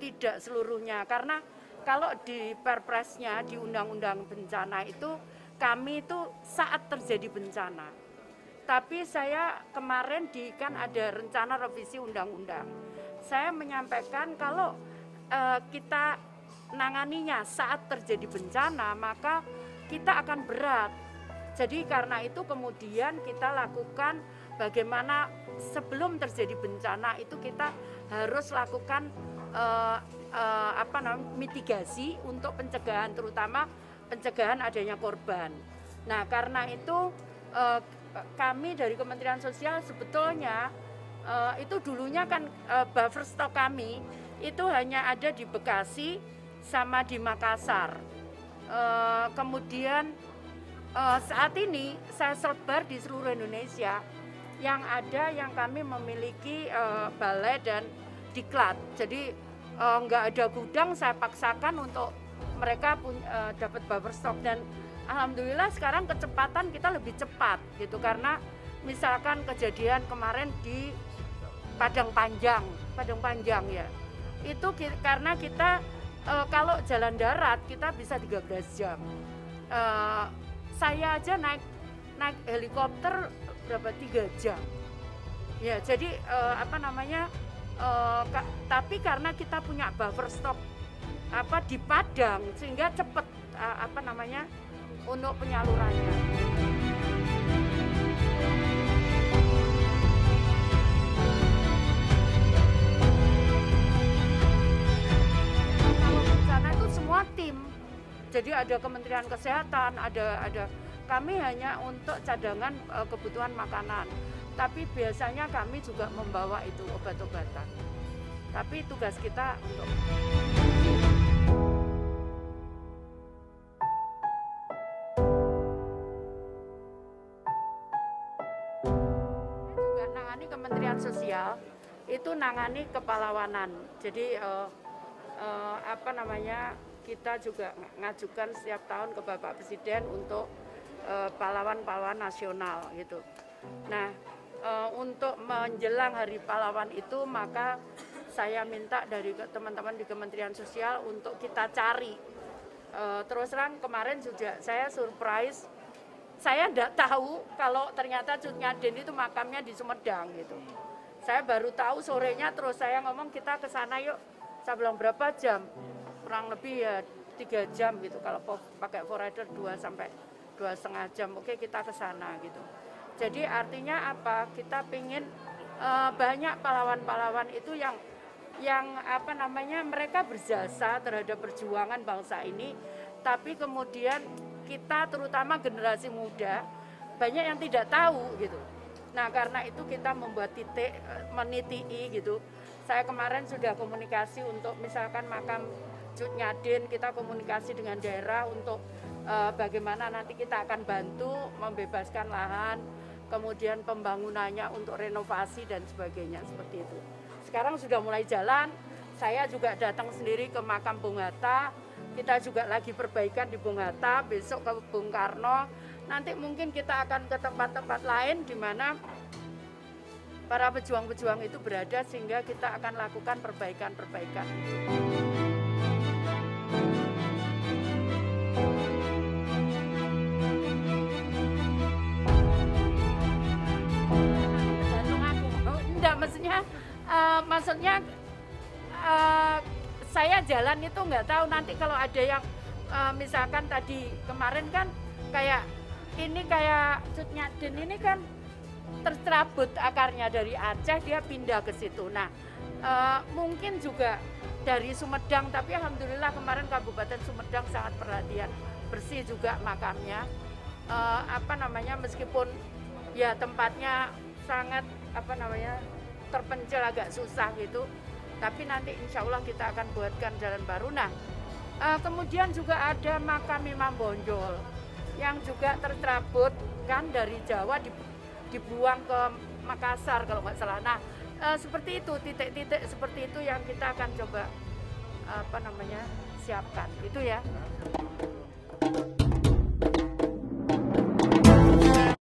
tidak seluruhnya, karena kalau di perpresnya, di undang-undang bencana itu, kami itu saat terjadi bencana. Tapi saya kemarin kan ada rencana revisi undang-undang. Saya menyampaikan kalau kita nanganinya saat terjadi bencana, maka kita akan berat. Jadi karena itu kemudian kita lakukan bagaimana sebelum terjadi bencana itu kita harus lakukan mitigasi untuk pencegahan, terutama pencegahan adanya korban. Nah, karena itu kami dari Kementerian Sosial sebetulnya itu dulunya kan buffer stok kami itu hanya ada di Bekasi sama di Makassar. Kemudian saat ini saya sebar di seluruh Indonesia, yang ada yang kami memiliki balai dan diklat. Jadi nggak ada gudang, saya paksakan untuk mereka dapat buffer stock, dan alhamdulillah sekarang kecepatan kita lebih cepat gitu, karena misalkan kejadian kemarin di Padang Panjang ya, itu karena kita kalau jalan darat kita bisa 13 jam. Saya aja naik helikopter berapa 3 jam. Ya, jadi tapi karena kita punya buffer stock di Padang sehingga cepat untuk penyalurannya. Kalau bencana itu semua tim. Jadi ada Kementerian Kesehatan, ada kami hanya untuk cadangan kebutuhan makanan. Tapi biasanya kami juga membawa itu obat-obatan. Tapi tugas kita untuk juga nangani Kementerian Sosial itu nangani kepalawanan. Jadi kita juga ngajukan setiap tahun ke Bapak Presiden untuk pahlawan-pahlawan nasional gitu. Nah, untuk menjelang Hari Pahlawan itu, maka saya minta dari teman-teman di Kementerian Sosial untuk kita cari. Terus terang kemarin juga saya surprise, saya tidak tahu kalau ternyata Cut Nyaden itu makamnya di Sumedang gitu. Saya baru tahu sorenya, terus saya ngomong kita ke sana yuk. Saya bilang berapa jam? Kurang lebih ya 3 jam gitu, kalau pakai forrider 2 sampai 2,5 jam. Oke, kita ke sana gitu. Jadi artinya apa? Kita pengen banyak pahlawan-pahlawan itu yang mereka berjasa terhadap perjuangan bangsa ini, tapi kemudian kita terutama generasi muda banyak yang tidak tahu gitu. Nah, karena itu kita membuat meniti gitu. Saya kemarin sudah komunikasi untuk misalkan makam Cut Nyaden, kita komunikasi dengan daerah untuk bagaimana nanti kita akan bantu membebaskan lahan, kemudian pembangunannya untuk renovasi dan sebagainya seperti itu. Sekarang sudah mulai jalan, saya juga datang sendiri ke makam Bung Hatta, kita juga lagi perbaikan di Bung Hatta, besok ke Bung Karno, nanti mungkin kita akan ke tempat-tempat lain di mana para pejuang-pejuang itu berada, sehingga kita akan lakukan perbaikan-perbaikan. Maksudnya saya jalan itu nggak tahu nanti kalau ada yang misalkan tadi kemarin kan kayak Cut Nyaden ini kan tercerabut akarnya dari Aceh, dia pindah ke situ. Nah, mungkin juga dari Sumedang, tapi alhamdulillah kemarin Kabupaten Sumedang sangat perhatian, bersih juga makamnya. Meskipun ya tempatnya sangat terpencil, agak susah gitu, tapi nanti insya Allah kita akan buatkan jalan baru. Nah, kemudian juga ada makam Imam Bonjol yang juga tercerabut kan dari Jawa dibuang ke Makassar kalau nggak salah. Nah, seperti itu, titik-titik seperti itu yang kita akan coba siapkan, itu ya.